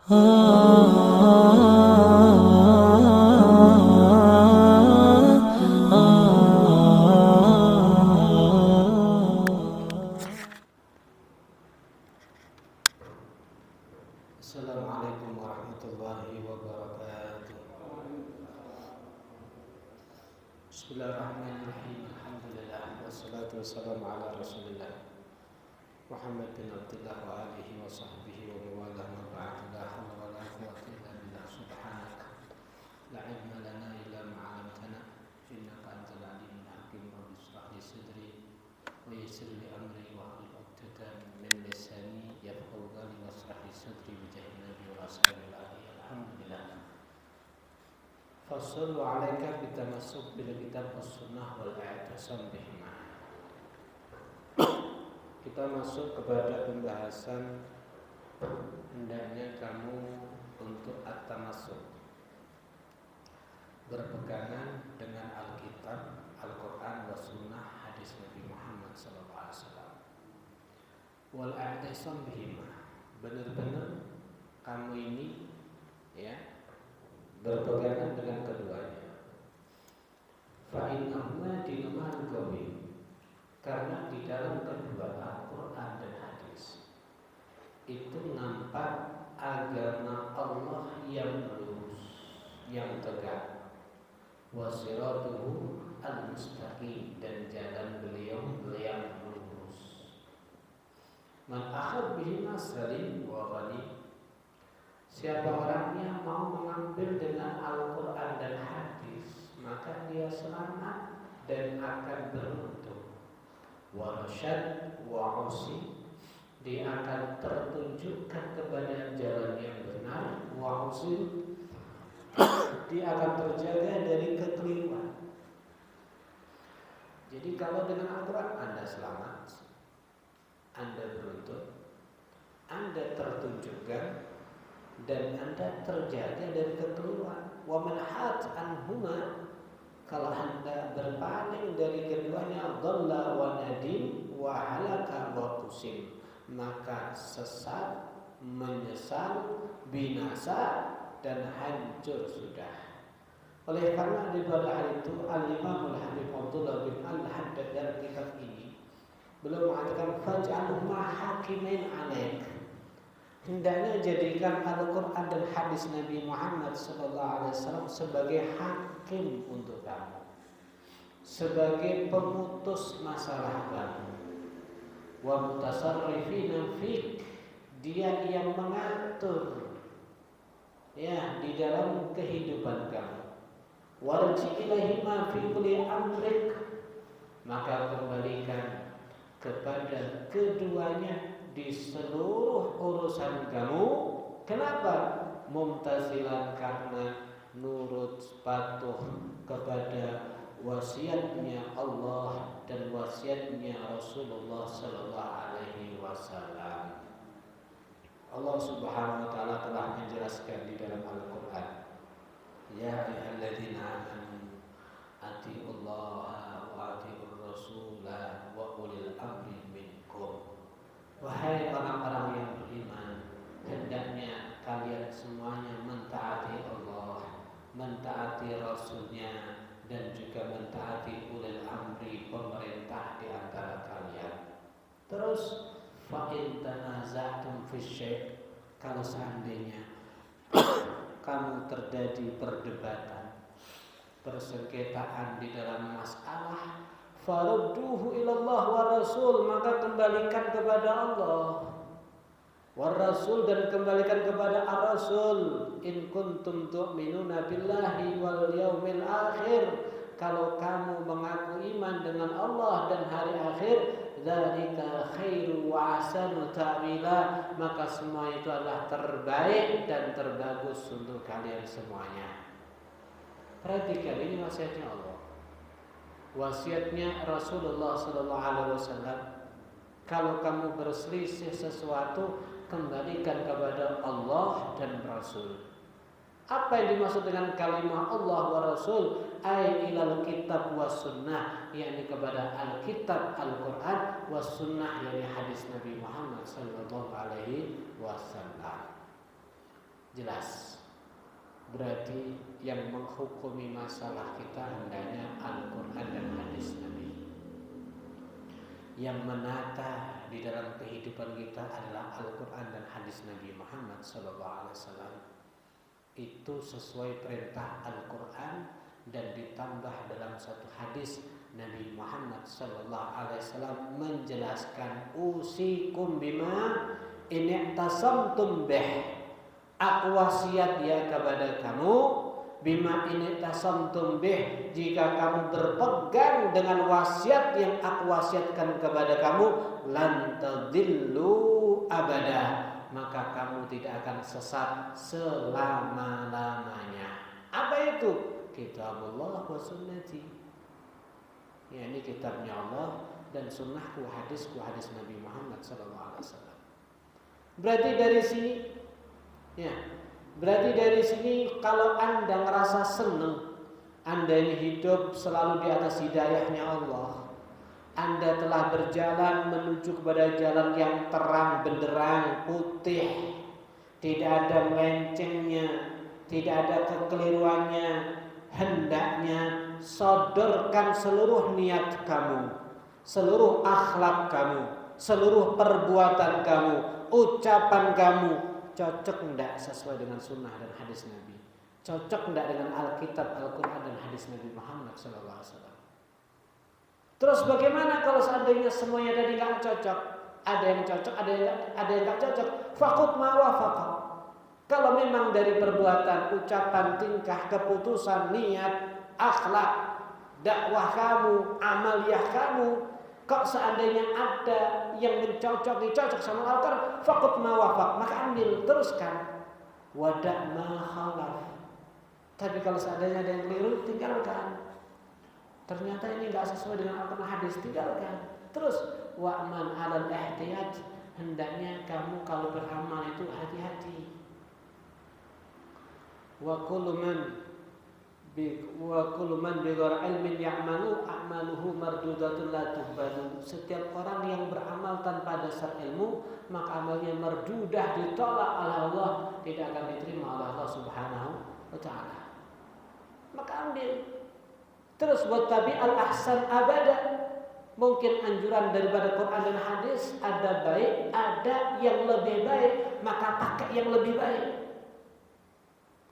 Assalamualaikum warahmatullahi wabarakatuh. Bismillahirrahmanirrahim. Alhamdulillah wassalatu wassalamu ala Rasulillah Muhammad bin Abdullah wa alihi wa sahbihi wa mawalah ma ba'd. La hawla wa la quwwata illa billah. Subhanaka la ilma lana illa ma 'allamtana innaka antal alimul hakim. Rabbi shrah li sadri wa yassir li amri wa hlul 'uqdatam min lisani yafqahu qawli washrah li sadri bi jahi nabi wa sallallahu alhamdulillah. Fasallu 'alaika bitamassuk bil kitab was sunnah wal i'tisam bihima. Kita masuk kepada pembahasan hendaknya kamu untuk at-tamassuk, berpegangan dengan Alkitab, Al-Quran, wa sunnah, hadis Nabi Muhammad SAW. Wal i'tisam bihima, benar-benar kamu ini berpegangan dengan keduanya. Fa innahuma dinul qawim, karena di dalam kedua Al-Quran dan hadis itu nampak agama Allah yang lurus, yang tegak, wasiratuhu al-mustaqim, dan jalan beliau yang lurus. Man akhad bihima salim wa ghani, siapa orangnya mau mengambil dengan Al-Quran dan hadis, maka dia selamat dan akan beruntung. Wa rasyad wa usi, dia akan tertunjukkan kepada jalan yang benar. Wa usi, dia akan terjaga dari kekeliruan. Jadi kalau dengan Al-Quran Anda selamat, Anda beruntung, Anda tertunjukkan, dan Anda terjaga dari kekeliruan. Wa man hat anhuma, kalau Anda berpaling dari keduanya, dhalla wa nadim wa halaka wa qusim, maka sesat, menyesal, binasa, dan hancur sudah. Oleh karena pada hal itu Al-Imam Al-Habib Abdullah bin Al-Haddad dalam kitab ini belum mengatakan faj'alhuma hakimain alaik, hendaknya jadikan Al-Quran dan hadis Nabi Muhammad SAW sebagai hakim untuk kamu, sebagai pemutus masalah kamu. Wa mutasarrifina fik, dia yang mengatur di dalam kehidupan kamu. Warji ilahima fi kulli amrik, maka kembalikan kepada keduanya di seluruh urusan kamu. Kenapa? Mumtasilan, karena nurut patuh kepada wasiatnya Allah dan wasiatnya Rasulullah Sallallahu Alaihi Wasallam. Allah Subhanahu Wa Taala telah menjelaskan di dalam Al-Quran, ya ayyuhalladzina amanu atiullaha wa atiur rasulah wa ulil amri minkum. Wahai orang-orang yang beriman, hendaknya kalian semuanya mentaati Allah, mentaati Rasulnya, dan juga mentaati ulil amri, pemerintah di antara kalian. Terus fa in tanaza'tum fi syai', kalau seandainya kamu terjadi perdebatan, persengketaan di dalam masalah, farudduhu ilallah wa rasul, maka kembalikan kepada Allah wa rasul, dan kembalikan kepada ar-rasul. In kuntum tu'minuna billahi wal yaumil akhir, kalau kamu mengaku iman dengan Allah dan hari akhir, dzalika khairu wa ahsanu ta'wila, maka semua itu adalah terbaik dan terbagus untuk kalian semuanya. Perhatikan, ini wasiatnya Allah, wasiatnya Rasulullah Sallallahu Alaihi Wasallam. Kalau kamu berselisih sesuatu, kembalikan kepada Allah dan Rasul. Apa yang dimaksud dengan kalimah Allah wa Rasul? Ay ilal kitab was sunnah, yakni kepada Alkitab Al-Quran, was sunnah, yakni hadis Nabi Muhammad Sallallahu Alaihi Wasallam. jelas. Berarti yang menghukumi masalah kita hendaknya Al-Quran dan hadis Nabi. Yang menata di dalam kehidupan kita adalah Al-Quran dan hadis Nabi Muhammad SAW. Itu sesuai perintah Al-Quran dan ditambah dalam satu hadis Nabi Muhammad SAW menjelaskan, usikum bima in i'tasamtum bih. Aku wasiat ya kepada kamu, bima in i'tasamtum bih, jika kamu berpegang dengan wasiat yang aku wasiatkan kepada kamu, lan tadillu abada, maka kamu tidak akan sesat selama-lamanya. Apa itu? Kitabullah wa sunnati. Ya, ini kitabnya Allah dan sunnahku, hadisku, hadis Nabi Muhammad SAW. Berarti dari sini kalau Anda ngerasa senang, Anda ini hidup selalu di atas hidayahnya Allah, Anda telah berjalan menuju kepada jalan yang terang benderang, putih, tidak ada melencengnya, tidak ada kekeliruannya, hendaknya sodorkan seluruh niat kamu, seluruh akhlak kamu, seluruh perbuatan kamu, ucapan kamu, cocok enggak sesuai dengan sunnah dan hadis Nabi? Cocok enggak dengan Alkitab, Al-Quran dan hadis Nabi Muhammad SAW? Terus bagaimana kalau seandainya semuanya tadi enggak cocok? Ada yang cocok, ada yang enggak cocok. Faqut ma wafaqa. Kalau memang dari perbuatan, ucapan, tingkah, keputusan, niat, akhlak, dakwah kamu, amaliyah kamu, kok seandainya ada yang cocok sama Al-Quran, faqut ma wafaq, maka ambil, teruskan. Wada' ma khalaf. Tapi kalau seandainya ada yang keliru, tinggalkan. Ternyata ini enggak sesuai dengan Al-Quran hadis, tinggalkan. Terus wa'man 'alal ihtiyat, hendaknya kamu kalau beramal itu hati-hati. Wa kullu man bighairi ilmin ya'malu a'maluhu mardudatun la tuhbadu. Setiap orang yang beramal tanpa dasar ilmu, maka amalnya mardudah, ditolak oleh Allah, tidak akan diterima oleh Allah Subhanahu wa taala. Maka ambil. Terus buat tabi al-ahsan abada. Mungkin anjuran daripada Quran dan hadis ada baik, ada yang lebih baik, maka pakai yang lebih baik.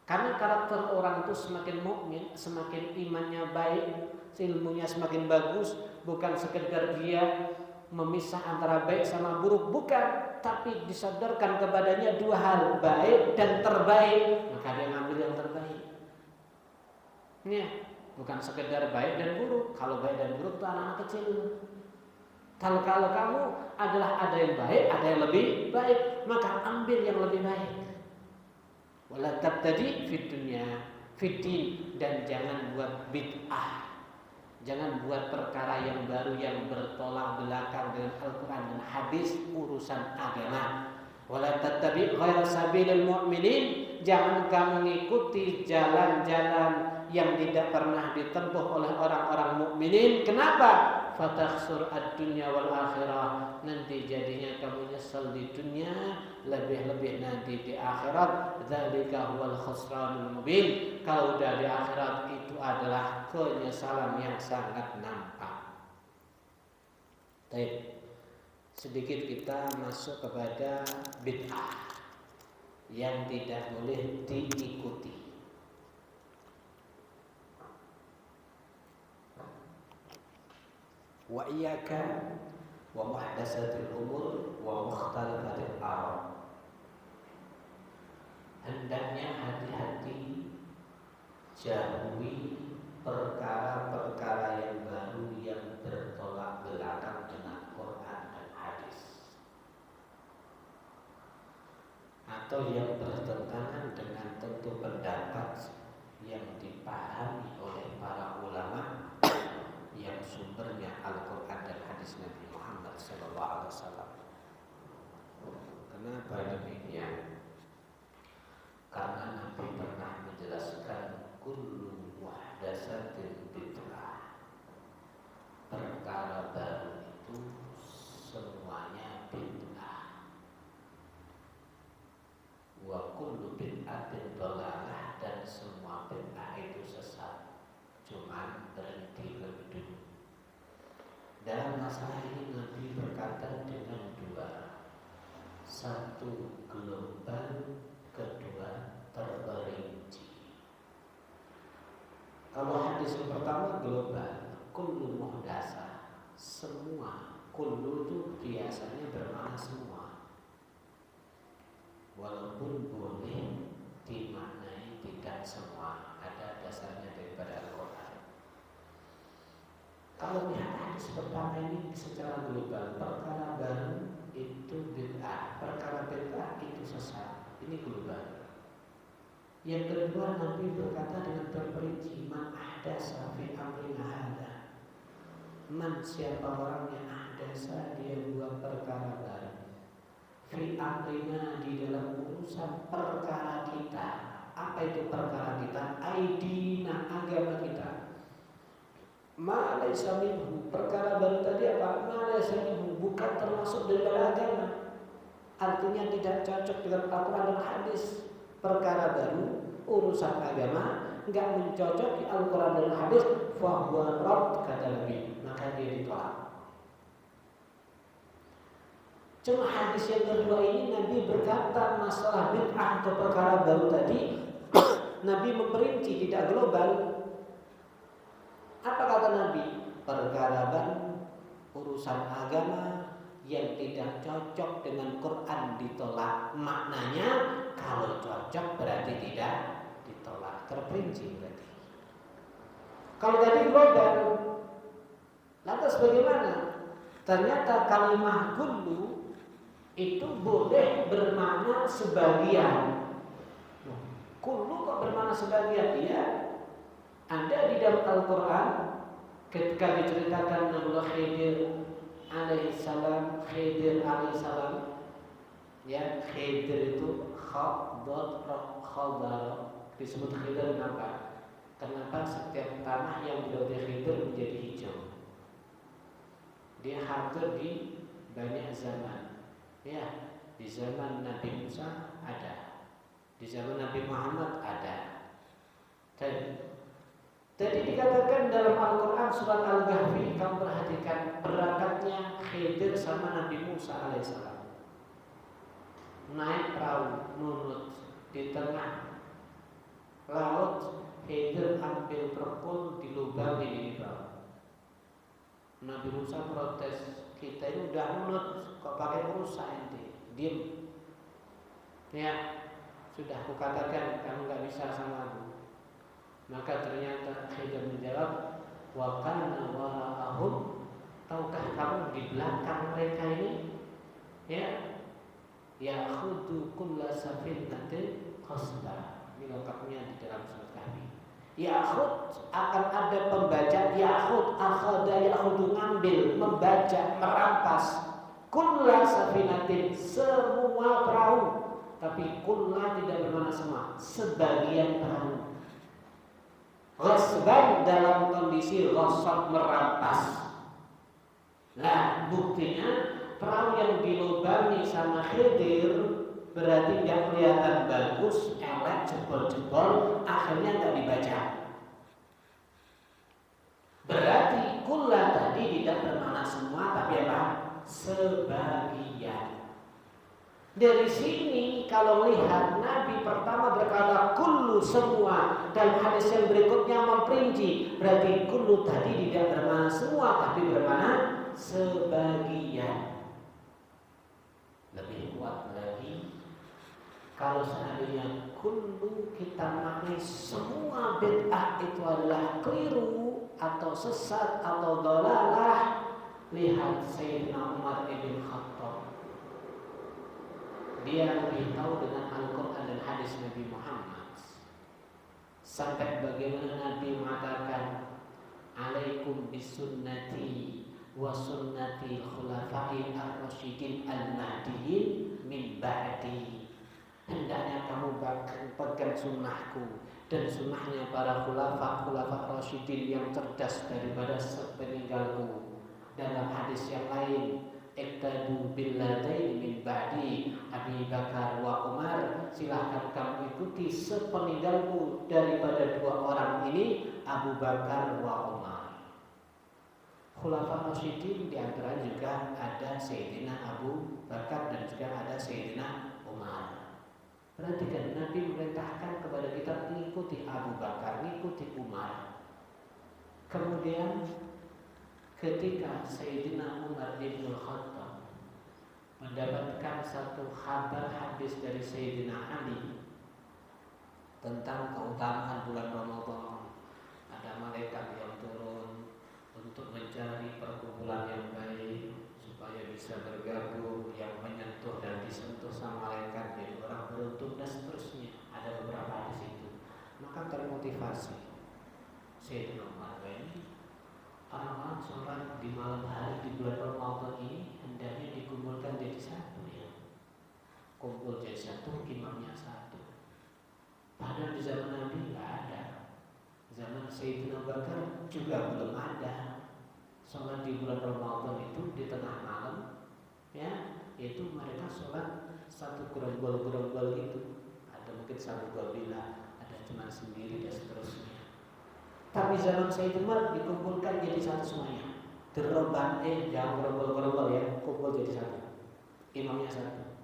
Karena karakter orang itu semakin mukmin, semakin imannya baik, ilmunya semakin bagus, bukan sekedar dia memisah antara baik sama buruk, bukan, tapi disadarkan kepadanya dua hal, baik dan terbaik, maka dia ngambil yang terbaik. Ya, bukan sekedar baik dan buruk. Kalau baik dan buruk itu anak-anak kecil. Kalau kamu adalah ada yang baik, ada yang lebih baik, maka ambil yang lebih baik. Wala tabtadi fid dunya fiddin, dan jangan buat bid'ah. Jangan buat perkara yang baru yang bertolak belakang dengan Al-Quran dan hadis urusan agama. Wala tattabi ghaira sabilil mu'minin, jangan kamu mengikuti jalan-jalan yang tidak pernah ditempuh oleh orang-orang mukminin. Kenapa? Fatakhsur ad-dunya wal akhirah, nanti jadinya kamu nyesel di dunia, lebih-lebih nanti di akhirat. Dzalika huwal khusranul mubin. Kalau udah di akhirat itu adalah penyesalan yang sangat nampak. Baik, sedikit kita masuk kepada bid'ah yang tidak boleh diikuti. Wa iyyaka wa muhdatsatil umur wa mukhtalafatil amr. Hendaknya hati-hati, jauhi perkara-perkara yang baru yang bertolak belakang dengan Quran dan hadis, atau yang bertentangan dengan tentu pendapat yang dipahami oleh para ulama yang sumbernya Al-Quran dan hadis Nabi Muhammad SAW. Kenapa demikian? Karena Nabi pernah menjelaskan kullu muhdatsatin bid'ah. Perkara baru itu semuanya bid'ah. wa kullu bid'atin dhalalah, dan semua bid'ah itu sesat. Cuman berhenti lebih dulu. Dalam masalah ini Nabi berkata dengan dua, satu global, kedua terperinci. Kalau hadis yang pertama global, kullu muhdasah, semua. Kullu itu biasanya bermakna semua, walaupun boleh dimaknai tidak semua, ada dasarnya daripada Al-Quran. Kalau lihat hadis pertama ini secara global, perkara baru itu bid'ah, perkara bid'ah itu sesat, ini global. Yang kedua, Nabi berkata dengan terperinci, man ahdasa fi amrina hadza. Man, siapa orang yang ahdasa, dia buat perkara baru. Fi amrina, di dalam urusan perkara kita. Apa itu perkara kita? Aidina, agama kita. Ma laysa minhu, perkara baru tadi apa? Ma laysa minhu, bukan termasuk dalam agama. Artinya tidak cocok dengan Al-Quran dan hadis. Perkara baru, urusan agama, enggak mencocoki Al-Quran dan hadis, fahuwa rad, kata Nabi, maka dia ditolak. Cuma hadis yang kedua ini Nabi berkata masalah bid'ah atau perkara baru tadi Nabi memperinci, tidak global. Apa kata Nabi? Perkara baru, urusan agama yang tidak cocok dengan Quran ditolak. Maknanya kalau cocok berarti tidak ditolak, terperinci berarti. Kalau tadi global, lantas bagaimana? Ternyata kalimat kullu itu boleh bermakna sebagian. Kullu kok bermakna sebagian? Iya, ada di dalam Al-Quran ketika diceritakan Nabi Khidir alaihissalam, ya, Khidir itu khadar disebut Khidir kenapa? Kenapa setiap tanah yang berada Khidir menjadi hijau? Dia hadir di banyak zaman. Ya, di zaman Nabi Musa ada, di zaman Nabi Muhammad ada. Jadi dikatakan dalam Al-Quran surat Al-Kahfi, kamu perhatikan berangkatnya Khidir sama Nabi Musa alaihissalam. Naik perahu nunut di tengah laut, Khidir ambil perkul dilubangi di perahu. Nabi Musa protes, kita ini udah nunut kok pakai merusak ente, diem. Ya, sudah kukatakan kamu gak bisa sama aku. Maka ternyata Khidir menjawab, wa kana wara'ahum, tahukah kamu di belakang mereka ini, ya, ya'khudhu kulla safinatin qasba. Ini lengkapnya di dalam surat Kahfi. Ya'khud, akan ada pembaca, ya'khud, akhada ya'khudu, ngambil, membaca, merampas, kulla safinatin, semua perahu. Tapi kulla tidak bermakna semua, sebagian perahu. Ghasban dalam kondisi ghasab, merampas. Nah, buktinya perahu yang dilubangi sama Khidir berarti nggak kelihatan bagus, elek, jebol-jebol, akhirnya nggak dibaca. Berarti kulla tadi tidak bermakna semua, tapi apa? Sebagian. Dari sini kalau lihat Nabi pertama berkata kullu semua, dan hadis yang berikutnya memperinci, berarti kullu tadi tidak bermakna semua tapi bermakna sebagian. Lebih kuat lagi kalau seandainya kullu kita maknai semua bid'ah itu adalah keliru atau sesat atau dhalalah. Lihat Sayyidina Umar ibn Khattab, dia lebih tahu dengan Al-Quran dan hadis Nabi Muhammad. Sampai bagaimana Nabi mengatakan, alaikum bisunnati wa sunnati khulafai ar-rasyidin al-mahdiyyin min ba'di. Hendaknya kamu pegang sunnahku dan sunnahnya para khulafa rasyidin yang cerdas daripada sepeninggalku. Dalam hadis yang lain, iktadu billadaini min ba'di Abi Bakar wa Umar, silahkan kamu ikuti sepeninggalku daripada dua orang ini, Abu Bakar wa Umar. Khulafa Rasyidin diantara juga ada Sayyidina Abu Bakar dan juga ada Sayyidina Umar. Perhatikan, Nabi memerintahkan kepada kita mengikuti Abu Bakar, mengikuti Umar. Kemudian ketika Sayyidina Umar bin Khattab mendapatkan satu kabar hadis dari Sayyidina Ali tentang keutamaan bulan Ramadan, ada malaikat yang turun untuk mencari perkumpulan yang baik supaya bisa bergabung, yang menyentuh dan disentuh sama malaikat jadi orang beruntung dan seterusnya. Ada beberapa hadis itu. Maka termotivasi Sayyidina Umar ini, orang-orang sholat di malam hari di bulan Ramadan ini hendaknya dikumpulkan jadi satu ya. Kumpul jadi satu, imamnya satu. Padahal di zaman Nabi nggak ada. Zaman Sayyidina Bakar juga belum ada. Sholat di bulan Ramadan itu di tengah malam, ya, itu mereka sholat satu gerombol-gerombol itu. Ada mungkin satu kabilah, ada cuma sendiri dan seterusnya. Tapi zaman Sayyidina Umar dikumpulkan jadi satu semuanya. Teroban, jangan gerombol-gerombol ya, kumpul jadi satu. Imamnya satu.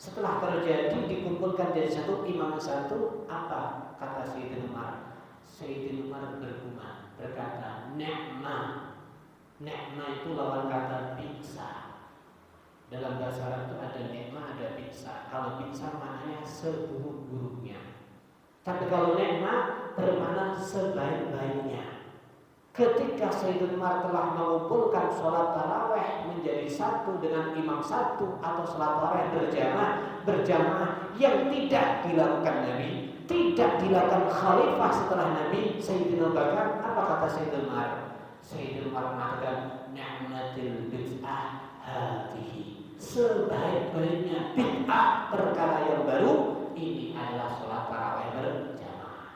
Setelah terjadi dikumpulkan jadi satu, imamnya satu, apa kata Sayyidina Umar? Sayyidina Umar bergumam, berkata, Ni'mah. Ni'mah itu lawan kata bisa. Dalam bahasa Arab itu ada ni'mah, ada bisa. Kalau bisa maknanya seburuk-buruknya. Tapi kalau ni'mah bermakna sebaik-baiknya. Ketika Sayyidina Umar telah mengumpulkan sholat taraweh menjadi satu dengan imam satu atau sholat taraweh berjamaah yang tidak dilakukan Nabi, tidak dilakukan khalifah setelah Nabi, Sayyidina Bakar, apa kata Sayyidina Umar? Sayyidina Umar mengatakan, ni'matil bid'ah hadihi. Sebaik-baiknya bid'ah perkara yang baru ini adalah sholat tarawih berjamaah.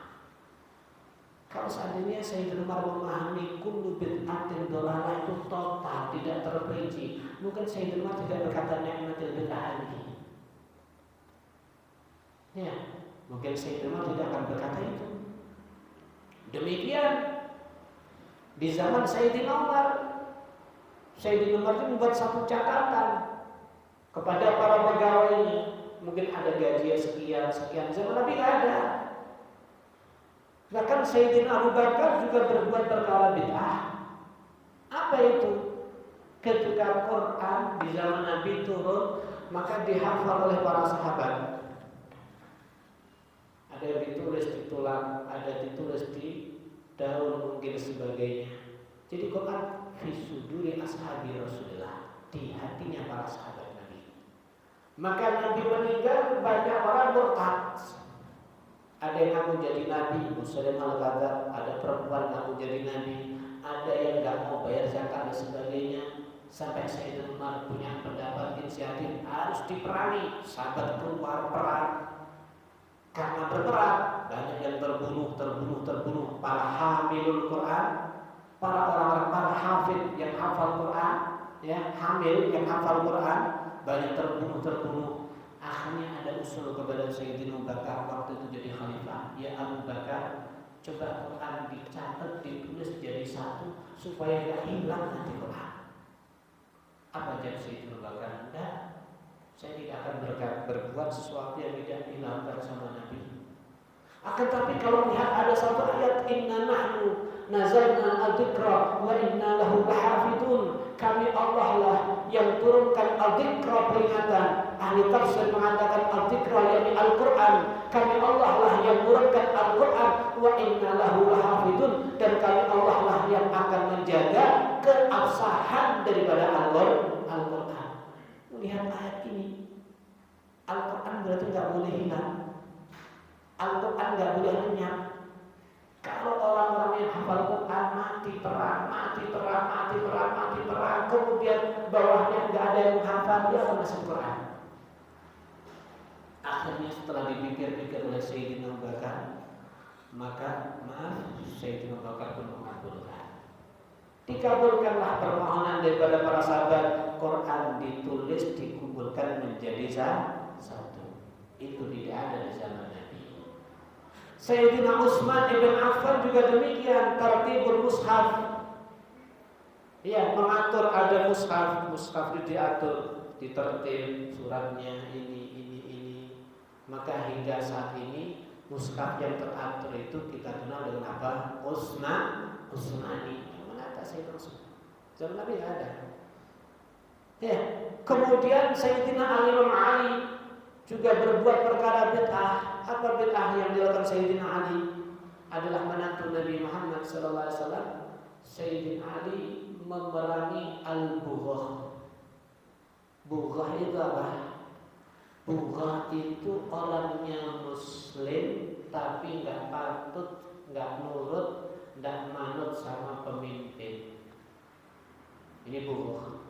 Kalau seandainya Sayyidina Umar memahami kullu bid'atin dhalalah itu total, tidak terperinci, mungkin Sayyidina Umar tidak berkata ni'matil bid'ah hadihi. Ya, mungkin Sayyidina Umar tidak akan berkata itu. Demikian di zaman Sayyidina Umar itu membuat satu catatan kepada para pegawainya. Mungkin ada gaji sekian. Zaman Nabi tidak ada. Bahkan Sayyidina Abu Bakar juga berbuat perkara bid'ah. Apa itu? Ketika Quran di zaman Nabi turun, maka dihafal oleh para sahabat. Ada yang ditulis di tulang, ada ditulis di daun, mungkin sebagainya. Jadi Quran fi suduri ashabi Rasulullah, di hatinya para sahabat Nabi. Maka Nabi meninggal, banyak orang murtad. Ada yang ngaku jadi Nabi, Muslim al-Qadar, ada perempuan ngaku jadi Nabi, ada yang nggak mau bayar zakat dan sebagainya. Sampai Sayyidina Umar punya pendapat inisiatif harus diperangi, sahabat keluar perang. Karena berperang, banyak yang terbunuh. Para hamilul Quran, para orang-orang, para hafid yang hafal Quran, ya, hamil yang hafal Quran, banyak terbunuh. Akhirnya ada usul kepada Sayyidina Abu Bakar waktu itu jadi khalifah. Ya Abu Bakar, coba Quran dicatat, ditulis jadi satu supaya tidak hilang nanti Quran. Apa jawab Sayyidina Abu Bakar? Enggak. Saya tidak akan berbuat sesuatu yang tidak dilakukan sama Nabi. Akan tapi kalau melihat ada satu ayat, Inna nahnu nazalna al-dzikra wa inna lahu lahafidun. Kami Allah lah yang turunkan al-dzikra, peringatan. Ahli tafsir mengatakan al-dzikra yakni Al-Quran. Kami Allah lah yang turunkan Al-Quran, wa inna lahu lahafidun, dan kami Allah lah yang akan menjaga keabsahan daripada Al-Quran. Lihat ayat ini, Al-Quran berarti nggak boleh hilang. Al-Quran nggak boleh lenyap. Kalau orang-orang yang hafal Quran mati perang, kemudian bawahnya nggak ada yang menghafal, dia akan masuk Quran. Akhirnya setelah dipikir-pikir oleh Sayyidina Abu Bakar, maka Sayyidina Abu Bakar pun mengabulkan. Dikabulkanlah permohonan daripada para sahabat. Quran ditulis, dikumpulkan menjadi satu. Itu tidak ada di zaman Nabi. Sayyidina Utsman ibn Affan juga demikian, tartibul mushaf. Ya, mengatur ada mushaf itu diatur, ditertib suratnya ini. Maka hingga saat ini mushaf yang teratur itu kita kenal dengan apa? Utsmani. Mana ada Sayyidina Utsman? Zaman Nabi tidak ada. Ya, kemudian Sayyidina Ali juga berbuat perkara bid'ah. Apa bid'ah yang dilakukan Sayyidina Ali? Adalah menantu Nabi Muhammad SAW. Sayyidina Ali memerangi al-bughah. Bughah itu apa? Bughah itu orangnya Muslim tapi nggak patut, nggak nurut, nggak manut sama pemimpin. Ini bughah.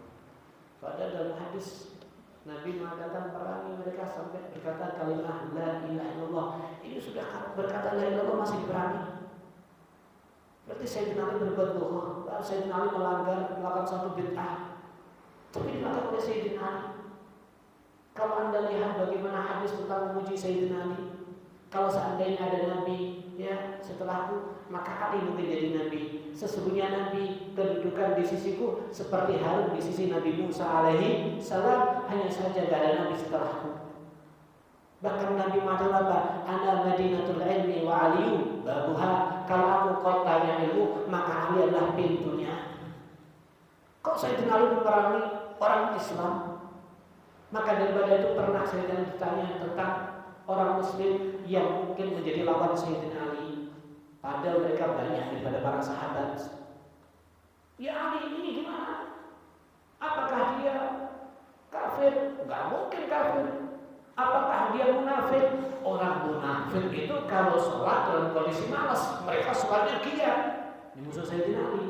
Padahal dalam hadis Nabi mengatakan perangi mereka sampai berkata kalimat la ilaha illallah. Ini sudah berkata la ilaha illallah masih diperangi. Berarti Sayyidina Ali berbuat bohong. Sayyidina Ali melakukan satu bid'ah. Tapi dilakukan oleh Sayyidina Ali. Kalau Anda lihat bagaimana hadis tentang memuji Sayyidina Ali, kalau seandainya ada Nabi ya setelahku, maka Ali mungkin jadi Nabi. Sesungguhnya Nabi kedudukan di sisiku seperti Harun di sisi Nabi Musa alaihi salam. Hanya saja tidak ada Nabi setelahku. Bahkan Nabi mengatakan apa? Ana madinatul ilmi wa aliyu babuha. Kalau aku kotanya ilmu, maka Ali adalah pintunya. Kok Sayyidina Ali memerangi orang Islam? Maka daripada itu pernah Sayyidina ditanya tentang orang Muslim yang mungkin menjadi lawan Sayyidina Ali. Padahal mereka banyak daripada para sahabat. Ya Ali ini gimana? Apakah dia kafir? Enggak mungkin kafir. Apakah dia munafik? Orang munafik itu kalau sholat dalam kondisi malas, mereka sholatnya giat. Ini musuh Sayyidina Ali.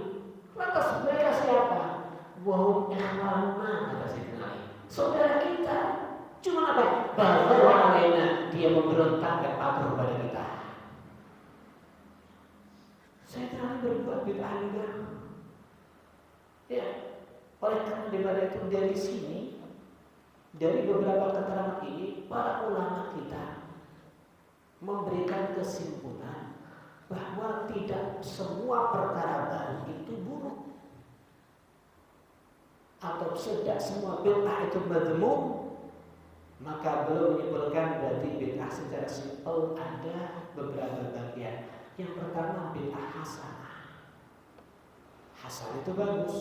Lantas mereka siapa? Wahum ikhwanuna, kata Sayyidina Ali. Saudara kita. Cuma apa? Bahwa alaina dia memberontak dan patuh kepada kita. Sayyidina Ali berbuat bid'ah juga. Ya, oleh karena daripada itu dari sini, dari beberapa keterangan ini, para ulama kita memberikan kesimpulan bahwa tidak semua perkara baru itu buruk, atau tidak semua bid'ah itu mazmum. Maka belum menyimpulkan berarti bid'ah secara simpel ada beberapa bagian. Yang pertama bid'ah hasanah. Hasan itu bagus.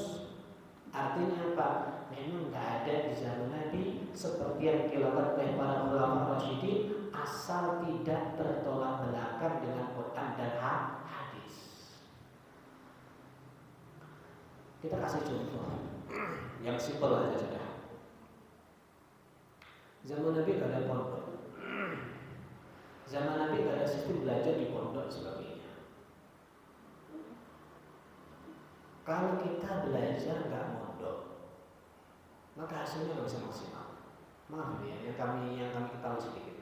Artinya apa? Memang nggak ada di zaman Nabi seperti yang dilakukan oleh para ulama rasyidin, asal tidak tertolak belakang dengan Quran dan hadis. Kita kasih contoh yang simpel aja sudah. Zaman Nabi gak ada pondok. Zaman Nabi gak ada sistem belajar di pondok sebagainya. Kalau kita belajar gak mondok, maka hasilnya gak bisa maksimal. Maaf ya, yang kami ketahui sedikit.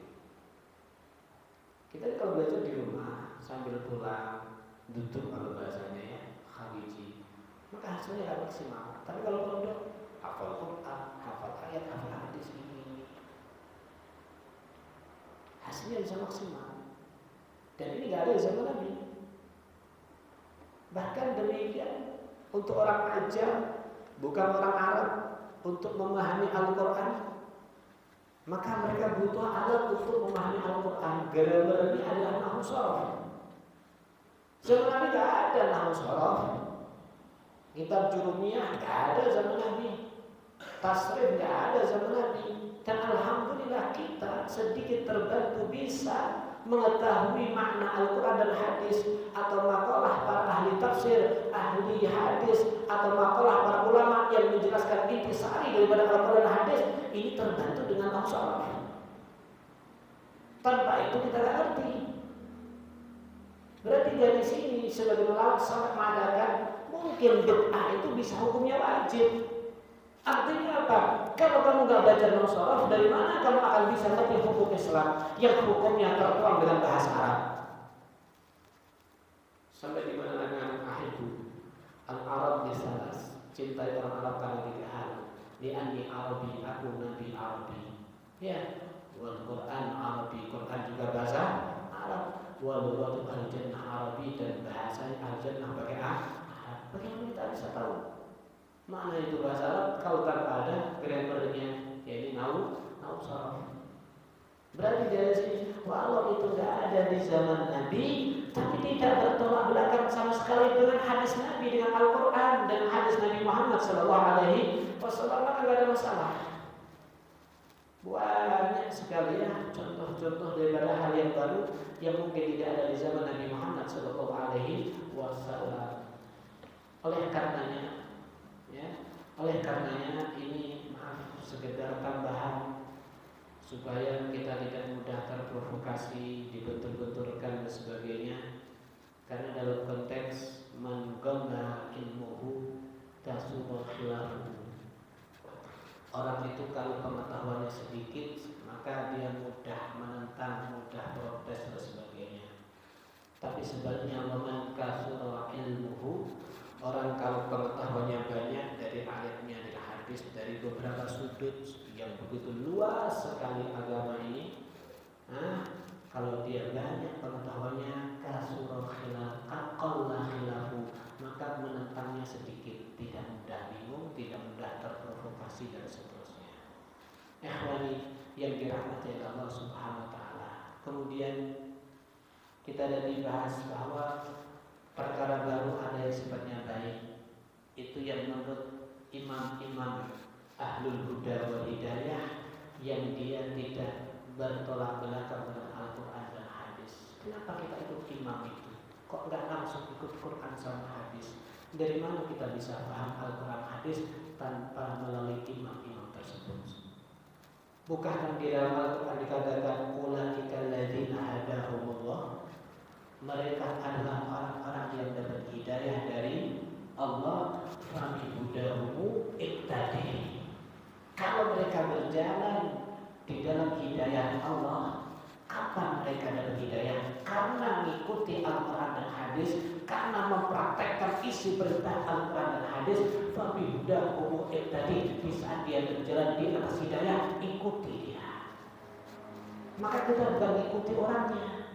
Kita kalau belajar di rumah sambil pulang, duduk kalau bahasanya ya, khabiji, maka hasilnya gak maksimal. Tapi kalau pondok, hafal Quran, hafal ayat, hafal hadis ini, hasilnya bisa maksimal. Dan ini gak ada di zaman Nabi. Bahkan demikian untuk orang ajam, bukan orang Arab, untuk memahami Al-Quran, maka mereka butuh alat untuk memahami Al-Quran. Grammar ini adalah nahwu shorof. Zaman Nabi gak ada nahwu shorof. Kitab Jurumiyah gak ada zaman Nabi. Tasrif gak ada zaman Nabi. Dan alhamdulillah kita sedikit terbantu bisa mengetahui makna Al-Quran dan hadis, atau makalah para ahli tafsir, ahli hadis, atau makalah para ulama yang menjelaskan intisari daripada Al-Quran dan hadis. Ini terbantu dengan al-syaraf. Tanpa itu kita tidak ngerti. Berarti dari sini sebagai ulama sangat mengatakan mungkin bid'ah itu bisa hukumnya wajib. Artinya apa? Kalau kamu gak belajar al-syaraf, dari mana kamu akan bisa ngerti hukum Islam yang hukumnya tertuang dengan bahasa Arab? Sampai di mana dengan ahli Al-Arab disalas, cintai orang Arab karena 3 hal. Li'anni Arabi, aku Nabi Arabi. Ya, wal Quran Arabi, Quran juga bahasa Arab. Wal lughatu al-jannah Arabi, dan bahasa al-jannah pakai Arab. Bagaimana kita bisa tahu mana itu bahasa Arab kalau tanpa ada grammarnya, yaitu nau saraf. Berarti dari sini, walau itu tidak ada di zaman Nabi, tapi tidak bertolak belakang sama sekali dengan hadis Nabi, dengan Al-Quran dan hadis Nabi Muhammad SAW, maka tidak ada masalah. Banyak sekali ya contoh-contoh daripada hal yang baru yang mungkin tidak ada di zaman Nabi Muhammad SAW. Oleh karenanya ini maaf sekedar tambahan supaya kita tidak mudah terprovokasi, dibentur-benturkan dan sebagainya. Karena dalam konteks man ghamma ilmuhu tasubul khilafu. Orang itu kalau pengetahuannya sedikit, maka dia mudah menentang, mudah protes dan sebagainya. Tapi sebaliknya man kasura ilmuhu, orang kalau pengetahuannya banyak dari ayatnya, dari hadis, dari beberapa sudut yang begitu luas sekali agama ini, kalau dia banyak pengetahuannya, kasurah khilaf, aqalla khilafu, maka menentangnya sedikit, tidak mudah bingung, tidak mudah terprovokasi dan seterusnya. Ikhwani yang dirahmati Allah Subhanahu wa taala. Kemudian kita ada dibahas bahwa perkara baru ada yang sifatnya baik. Itu yang menurut imam-imam ahlul huda wal hidayah, yang dia tidak bertolak belakang dengan Al-Quran dan hadis. Kenapa kita ikut imam itu? Kok enggak langsung ikut Quran sama hadis? Dari mana kita bisa paham Al-Quran hadis tanpa melalui imam-imam tersebut? Bukankah di dalam Al-Quran dikatakan ulaika alladzina hadahumullah, mereka adalah orang-orang yang dapat hidayah dari Allah, fami hudahumu iktadi. Kalau mereka berjalan di dalam hidayah Allah, kapan mereka dapat hidayah? Karena mengikuti Al-Quran dan hadis, karena mempraktekkan isi perintah Al-Quran dan hadis. Fami hudahumu iktadi. Di saat dia berjalan di atas hidayah, ikuti dia. Maka kita bukan mengikuti orangnya.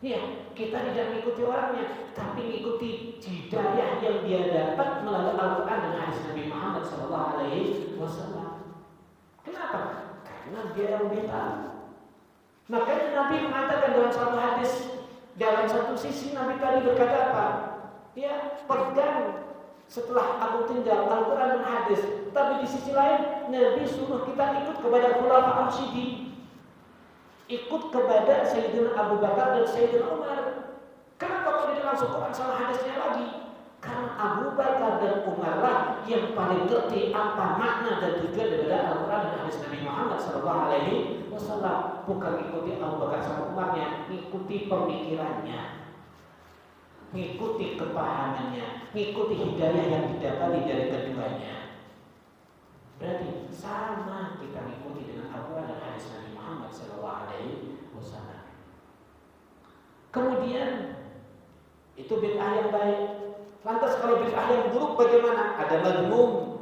Ya, kita tidak mengikuti orangnya, tapi mengikuti hidayah yang dia dapat melalui Al-Quran dan hadis Nabi Muhammad SAW. Kenapa? Karena dia yang lebih tahu. Makanya Nabi mengatakan dalam satu hadis, dalam satu sisi Nabi tadi berkata apa? Ya, pegang setelah aku tinggal Al-Quran dan hadis. Tapi di sisi lain, Nabi suruh kita ikut kepada Khulafaur Rasyidin, ikut kepada Sayyidina Abu Bakar dan Sayyidina Umar. Kenapa kok tidak langsung Quran sama hadisnya lagi? Karena Abu Bakar dan Umar lah yang paling ngerti apa makna dan tujuan daripada Al-Quran dan hadis Nabi Muhammad SAW. Bukan ikuti Abu Bakar sama Umarnya, ikuti pemikirannya, mengikuti kepahamannya, mengikuti hidayah yang didapati dari keduanya. Berarti sama kita mengikuti dengan Al-Quran dan hadis Nabi Muhammad SAW. Kemudian itu bid'ah yang baik. Lantas kalau bid'ah yang buruk bagaimana? Ada mazmum,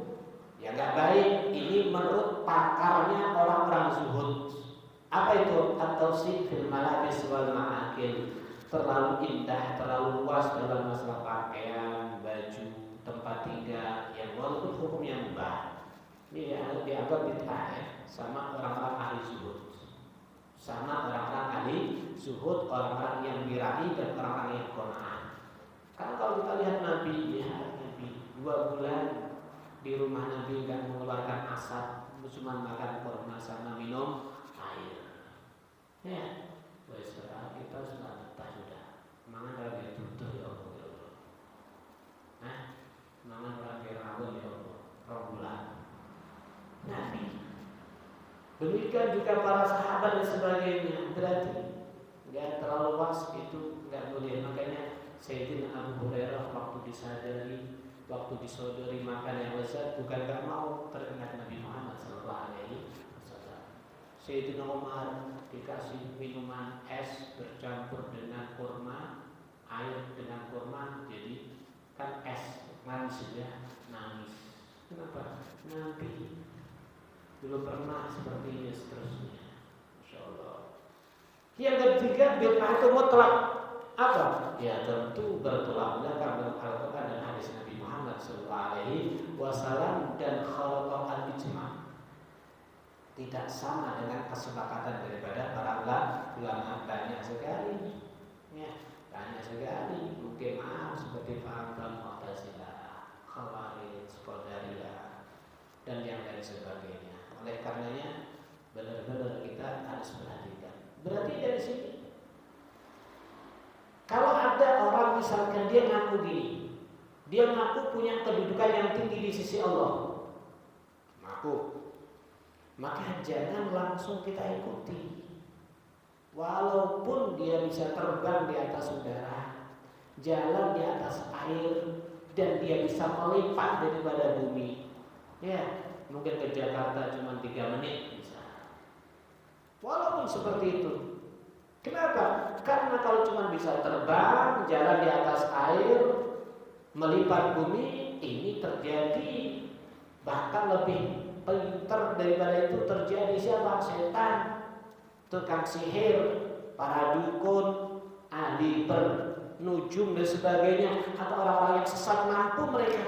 ya nggak baik. Ini menurut pakarnya orang-orang zuhud. Apa itu? At-tawsik fil malabis wal ma'akil. Terlalu indah, terlalu luas dalam masalah pakaian, baju, tempat tinggal, yang walaupun hukumnya mubah. Ini dianggap bid'ah ya, sama orang-orang ahli zuhud. Sama orang-orang ahli zuhud, orang-orang yang birahi dan orang-orang yang qanaah. Karena kalau kita lihat Nabi, ya Nabi 2 bulan di rumah Nabi nggak mengeluarkan asap, cuma makan kurma sama minum air. Ya, sekarang kita sudah betah sudah. Mangan lagi butuh ya Allah. Mangan lagi rawon ya Allah. 2 bulan. Nabi. Demikian juga para sahabat dan sebagainya. Berarti nggak terlalu luas itu nggak boleh. Makanya Sayyidina Abu Hurairah waktu disadari, waktu disodori makan yang lezat, bukan nggak mau teringat Nabi Muhammad SAW. Sayyidina Umar dikasih minuman es bercampur dengan kurma, air dengan kurma, jadi kan nangis ya, nangis. Kenapa? Nanti belum pernah seperti ini seterusnya. Masya Allah. Yang ketiga, bid'ah itu mutlak. Apa? Ya tentu bertolak belakang dengan Al-Quran dan hadis Nabi Muhammad SAW dan khalaqah al-ijma'. Tidak sama dengan kesepakatan daripada para ulama. Banyak sekali, ya, banyak sekali. Mungkin seperti paham Mu'tazilah, Khawarij, Qadariyah, dan yang lain sebagainya. Oleh karenanya benar-benar kita harus perhatikan. Berarti dari sini, kalau ada orang misalkan dia ngaku gini, dia ngaku punya kedudukan yang tinggi di sisi Allah, ngaku, maka jangan langsung kita ikuti. Walaupun dia bisa terbang di atas udara, jalan di atas air, dan dia bisa melipat daripada bumi, ya mungkin ke Jakarta cuma 3 menit bisa. Walaupun seperti itu, kenapa? Karena kalau cuma bisa terbang, jalan di atas air, melipat bumi, ini terjadi. Bahkan lebih pintar daripada itu terjadi siapa? Setan, tukang sihir, para dukun, ahli bernujum dan sebagainya, atau orang-orang yang sesat, mampu mereka.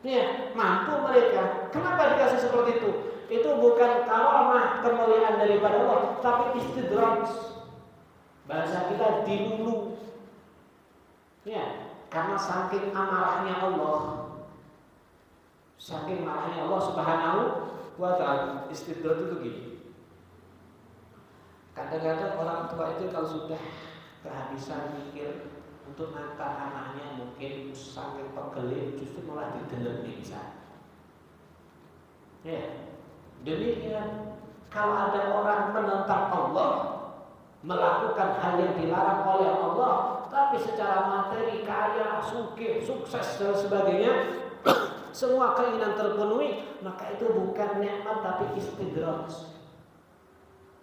Ya, mampu mereka. Kenapa dikasih seperti itu? Itu bukan karamah, kemuliaan daripada Allah, tapi istidraj. Bahasa kita dilulu. Ya, karena saking amarahnya Allah, saking marahnya Allah Subhanahu wa ta'ala. Istidraj itu gini. Kadang-kadang orang tua itu kalau sudah kehabisan mikir untuk nakal anaknya, mungkin saking pegelit justru malah didelemi bisa. Ya, demikian kalau ada orang menentang Allah, melakukan hal yang dilarang oleh Allah, tapi secara materi kaya, sugih, sukses dan sebagainya, semua keinginan terpenuhi, maka itu bukan nikmat tapi istidraj.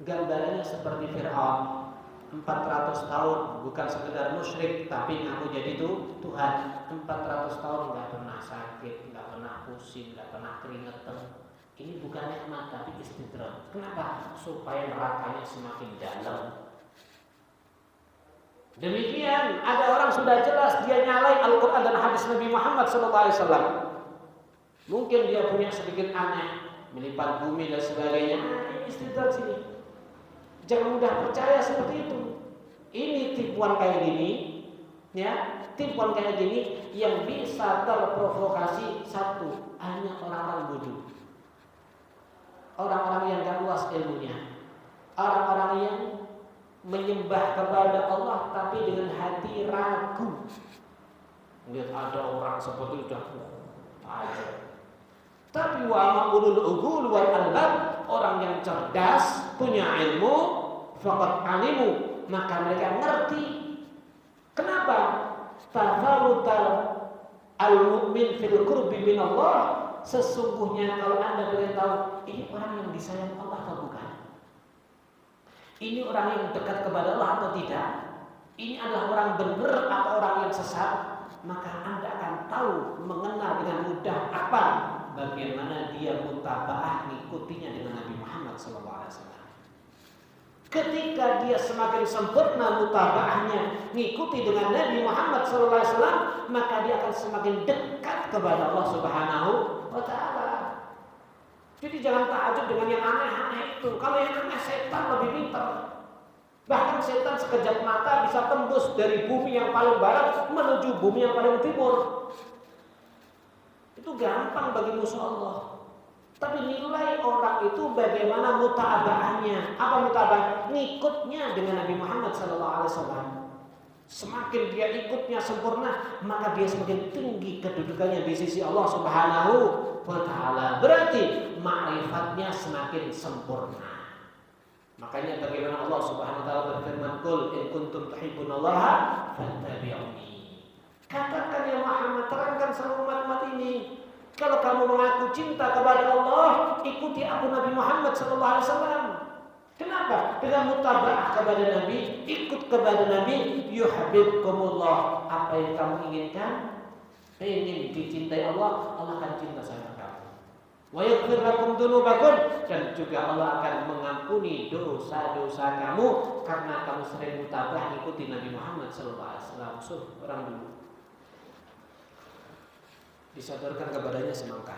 Gambarannya seperti Fir'aun. 400 tahun bukan sekedar musyrik tapi ngaku jadi Tuhan. 400 tahun nggak pernah sakit, nggak pernah pusing, nggak pernah keringetan. Ini bukan nikmat tapi istidraj. Kenapa? Supaya nerakanya semakin dalam. Demikian ada orang sudah jelas dia nyalai Al-Quran dan hadis Nabi Muhammad SAW. Mungkin dia punya sedikit aneh, melipat bumi dan sebagainya. Ini istidraj ini. Jangan mudah percaya seperti itu. Ini tipuan kayak gini, ya, tipuan kayak gini yang bisa terprovokasi satu, hanya orang-orang bodoh, orang-orang yang gak luas ilmunya, orang-orang yang menyembah kepada Allah tapi dengan hati ragu. Lihat ada orang seperti itu aja. Tapi wa ma'ulul ughul wal albab, orang yang cerdas, punya ilmu, faqad alimu, maka mereka ngerti. Kenapa? Tafawutal al-mu'min fil qurbi min Allah. Sesungguhnya kalau Anda boleh tahu, ini orang yang disayang Allah atau bukan? Ini orang yang dekat kepada Allah atau tidak? Ini adalah orang benar atau orang yang sesat? Maka Anda akan tahu, mengenal dengan mudah apa bagaimana dia mutaba'ah ngikutinya dengan Nabi Muhammad SAW. Ketika dia semakin sempurna mutaba'ahnya ngikuti dengan Nabi Muhammad SAW, maka dia akan semakin dekat kepada Allah Subhanahu wa ta'ala. Jadi jangan takjub dengan yang aneh-aneh itu. Kalau yang aneh, setan lebih pintar. Bahkan setan sekejap mata bisa tembus dari bumi yang paling barat menuju bumi yang paling timur. Itu gampang bagi musuh Allah. Tapi nilai orang itu bagaimana mutaba'ahnya. Apa mutaba'ah? Ngikutnya dengan Nabi Muhammad SAW. Semakin dia ikutnya sempurna, maka dia semakin tinggi kedudukannya di sisi Allah Subhanahu wa ta'ala. Berarti ma'rifatnya semakin sempurna. Makanya bagaimana Allah Subhanahu wa ta'ala berfirman, "Qul in kuntum tuhibbunallaha fattabi'uni." Katakan ya Muhammad, terangkan sama umat-umat ini, kalau kamu mengaku cinta kepada Allah, ikuti aku Nabi Muhammad SAW. Kenapa? Dengan mutaba'ah kepada Nabi, ikut kepada Nabi, yuhibbukumullah. Apa yang kamu inginkan, ingin dicintai Allah, Allah akan cinta sama kamu. Wa yaghfir lakum dzunubakum, dan juga Allah akan mengampuni dosa-dosa kamu karena kamu sering mutaba'ah ikuti Nabi Muhammad sallallahu alaihi wasallam. Orang dulu disodorkan kepadanya semangka,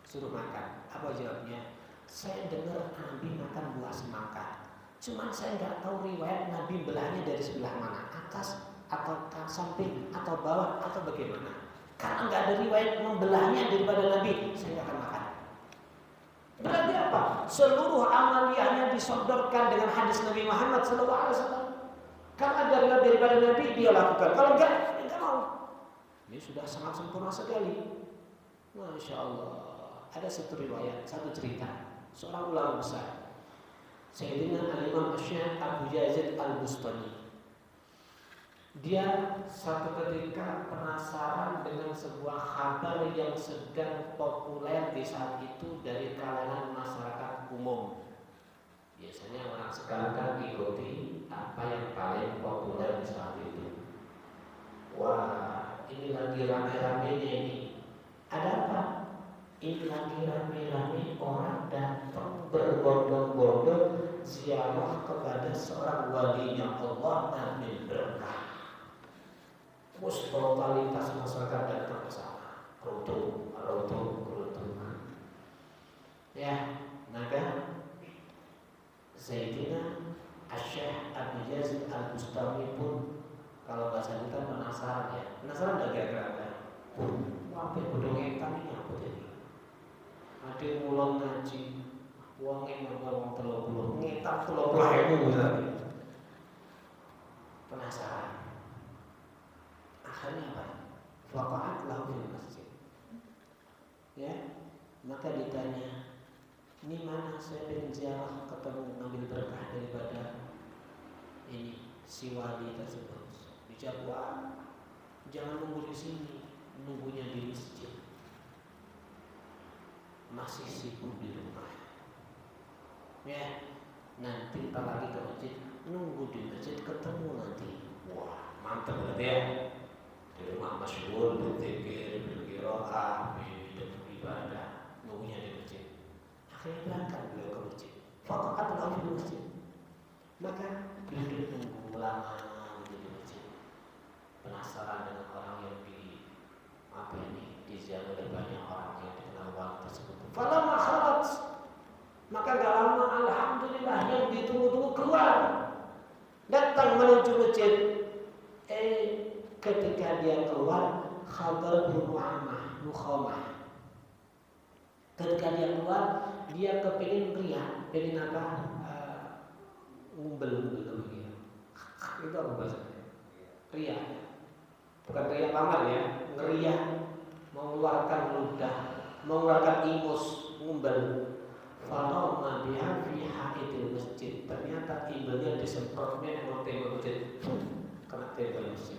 suruh makan. Apa jawabnya? Saya dengar Nabi makan buah semangka, cuman saya nggak tahu riwayat Nabi belahnya dari sebelah mana, atas atau samping atau bawah atau bagaimana. Karena nggak ada riwayat membelahnya daripada Nabi, saya nggak akan makan. Berarti apa? Seluruh amaliyahnya disodorkan dengan hadis Nabi Muhammad SAW. Karena ada daripada Nabi dia lakukan. Kalau enggak, ya enggak mau. Ini sudah sangat sempurna sekali. Masya Allah. Ada satu riwayat, satu cerita. Seorang ulama besar, Sayyidina Al-Imam Asy-Syaikh Abu Yazid Al-Bustami. Dia satu ketika penasaran dengan sebuah kabar yang sedang populer di saat itu dari kalangan masyarakat umum. Biasanya orang sekarang kan ikuti apa yang paling populer di saat itu. Wah, ini lagi rame-ramenya ini. Ada apa? Ini lagi rame-rame orang datang berbondong-bondong ziarah kepada seorang walinya Allah Nabi Berkah. Totalitas masyarakat datang ke sana, kerutung. Ya, maka Sayyidina Asy-Syaikh Abu Yazid Al-Bustami pun kalau bahasa kita penasaran ya. Penasaran enggak kira-kira? Apa bodong etan ini apa jadi? Ada yang mulai ngaji, uangnya ngomong 30, ngetak 30.000 misalnya. Penasaran. Akhirnya apa? Waqa'at lahu fil masjid. Ya, maka ditanya, ini mana saya pengen ziarah ketemu ngambil berkah daripada ini si wali tersebut. Dijawab, jangan nunggu di sini, nunggunya di masjid. Masih sibuk di rumah. Ya, nanti tak lagi ke masjid, nunggu di masjid ketemu nanti. Wah, mantap berarti ya. Di rumah masyhur, berzikir, berqiraah, beribadah, nunggunya di masjid. Akhirnya berangkat beliau ke masjid. Faqat lahu di masjid. Maka beliau nunggu lama di masjid. Penasaran dengan orang yang diziarah oleh banyak orang yang dikenal orang tersebut. Falamma khalat, maka gak lama alhamdulillah yang ditunggu-tunggu keluar, datang menuju masjid. Ketika dia keluar, khabar Nukhamah. Ketika dia keluar, dia kepingin riak, pengen apa? Ngumbel begitu. Itu apa bahasanya? Riak. Bukan riak kamar ya, ngeriak, mengeluarkan ludah, mengeluarkan ingus, ngumbel. Falamma biha fi haidil masjid. Ternyata imbelnya disemprotnya emang tembok masjid. Kena tembok masjid.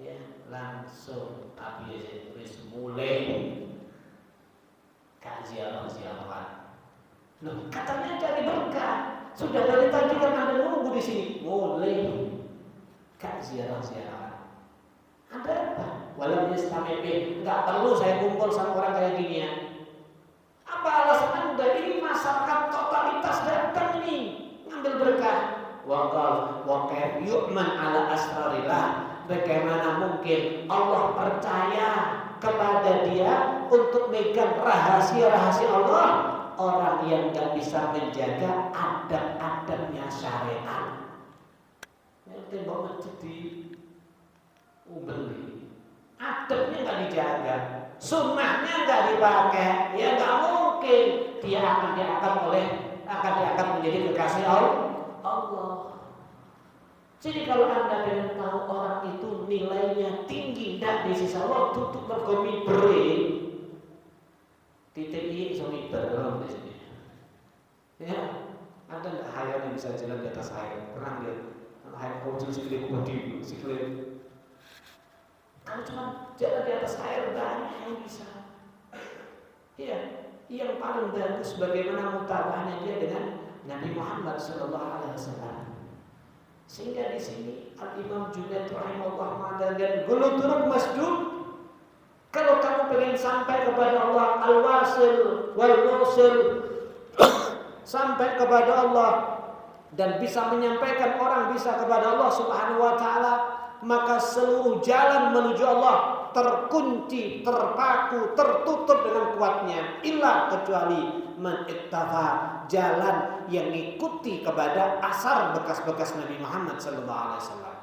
Ya, langsung Abu Yazid mulai ziarah-ziarahan. Loh, katanya cari berkah. Sudah dari tadi kan Anda nunggu di sini. Mulai ziarah-ziarahan. Ada apa? Walau yastami'in, enggak perlu saya kumpul sama orang kayak gini ya. Apa alasan Anda? Ini masyarakat totalitas datang ini ngambil berkah. Wa kayf yu'man ala asrarillah. Bagaimana mungkin Allah percaya kepada dia untuk megang rahasia-rahasia Allah, orang yang gak bisa menjaga adab-adabnya syariat. Yang tembok masjid di umbeli, adabnya gak dijaga, sunnahnya gak dipakai, ya gak mungkin dia akan diangkat menjadi kekasih Allah. Jadi kalau Anda ingin tahu orang itu nilainya tinggi dan di sisa waktu untuk berkomiberi, titik ini somiber di sini. Ya, ada nggak hayal yang bisa jalan di atas air? Pernah lihat? Hayal kau siklim budi, siklim. Kalau cuma jalan di atas air banyak yang bisa. Iya, yang paling bagus bagaimana mutabahnya dia dengan Nabi Muhammad sallallahu alaihi wasallam. Sehingga di sini Al-Imam Junaid rahimahullah mengatakan gulu turuk masjud. Kalau kamu pengen sampai kepada Allah al-wasil wal-musil, sampai kepada Allah dan bisa menyampaikan orang bisa kepada Allah Subhanahu wa taala, maka seluruh jalan menuju Allah terkunci, terpaku, tertutup dengan kuatnya, illa kecuali man ittafa, jalan yang mengikuti kepada asar bekas-bekas Nabi Muhammad sallallahu alaihi wasallam.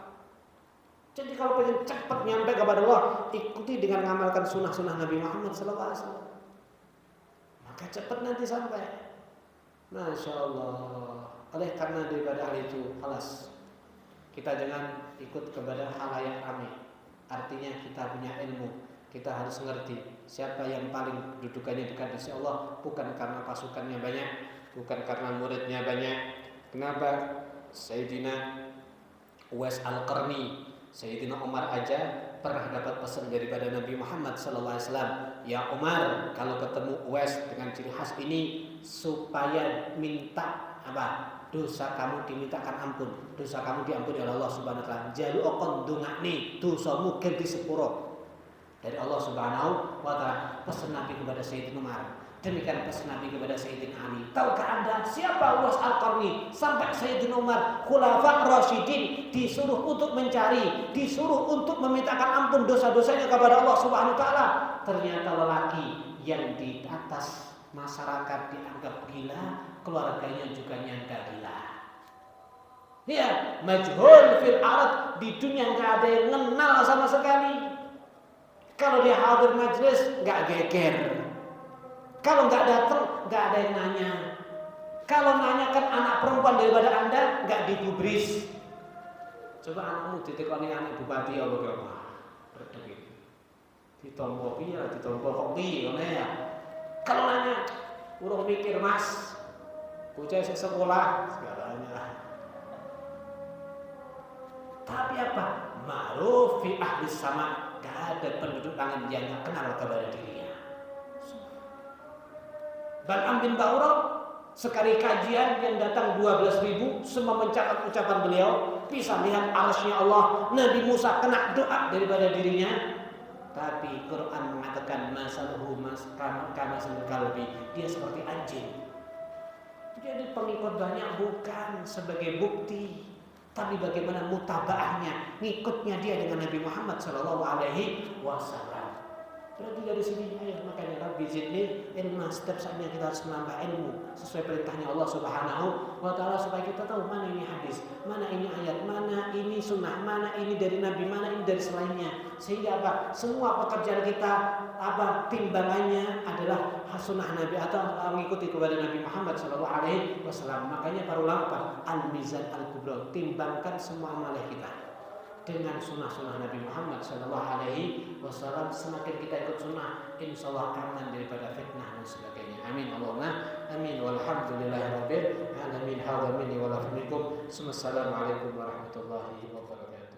Jadi kalau pengen cepat nyampe kepada Allah, ikuti dengan mengamalkan sunnah-sunnah Nabi Muhammad sallallahu alaihi wasallam. Maka cepat nanti sampai. Masya Allah. Oleh karena daripada hal itu, alas kita jangan ikut kepada halayak ramai. Artinya kita punya ilmu, kita harus ngerti siapa yang paling kedudukannya dekat di sisi Allah, bukan karena pasukannya banyak, bukan karena muridnya banyak. Kenapa? Sayyidina Uwais Al-Qarni, Sayyidina Umar aja pernah dapat pesan daripada Nabi Muhammad SAW. Ya Umar, kalau ketemu Uwais dengan ciri khas ini, supaya minta apa? Dosa kamu dimintakan ampun, dosa kamu diampuni oleh Allah Subhanahu wa taala. Jalu okon dongakne dosamu ganti sepuro dari Allah Subhanahu wa taala. Pesan Nabi kepada Sayyidina Umar, demikian pesan Nabi kepada Sayyidina Ali. Tahukah Anda siapa Uwais Al-Qarni? Sampai Sayyidina Umar, khulafa rasyidin, disuruh untuk mencari, disuruh untuk memintakan ampun dosa-dosanya kepada Allah Subhanahu wa taala. Ternyata lelaki yang di atas masyarakat dianggap gila, keluarganya juga nyangka gila. Ya, majhul fil ard, di dunia nggak ada yang kenal sama sekali. Kalau dia hadir majelis nggak geger, kalau nggak datang nggak ada yang nanya. Kalau nanyakan anak perempuan daripada Anda nggak digubris. Coba anakmu ditekoni anak bupati ya bagaimana? Berdegit. Ditompo piye, ditompo kok piye ngene ya. Kalau nanya, urung mikir Mas, bocah sekolah segalanya. Tapi apa? Ma'ruf fi ahli sama, gak ada penduduk langit yang gak kenal kepada dirinya. Bal'am bin Ba'urah, sekali kajian yang datang 12.000, semua mencatat ucapan beliau, bisa lihat arsy Allah. Nabi Musa kena doa daripada dirinya. Tapi Quran mengatakan masaluhu kamasul kalbi, dia seperti anjing. Jadi pengikut banyak bukan sebagai bukti, tapi bagaimana mutabaahnya, ngikutnya dia dengan Nabi Muhammad sallallahu alaihi wasallam. Berarti dari sini ayat makanya Rabbi zidni ilma, setiap saatnya kita harus menambah ilmu sesuai perintahnya Allah Subhanahu wa taala, supaya kita tahu mana ini hadis, mana ini ayat, mana ini sunnah, mana ini dari Nabi, mana ini dari selainnya. Sehingga apa? Semua pekerjaan kita apa timbangannya adalah sunnah Nabi atau mengikuti kepada Nabi Muhammad sallallahu alaihi wasallam. Makanya para ulama al-mizan al-kubra, timbangkan semua amal kita dengan sunnah-sunnah Nabi Muhammad sallallahu alaihi wasallam. Semakin kita ikut sunnah, insyaallah aman daripada fitnah dan sebagainya. Amin Allahumma amin. Walhamdulillahirabbil alamin. Hadza minni wa lakum. Assalamualaikum warahmatullahi wabarakatuh.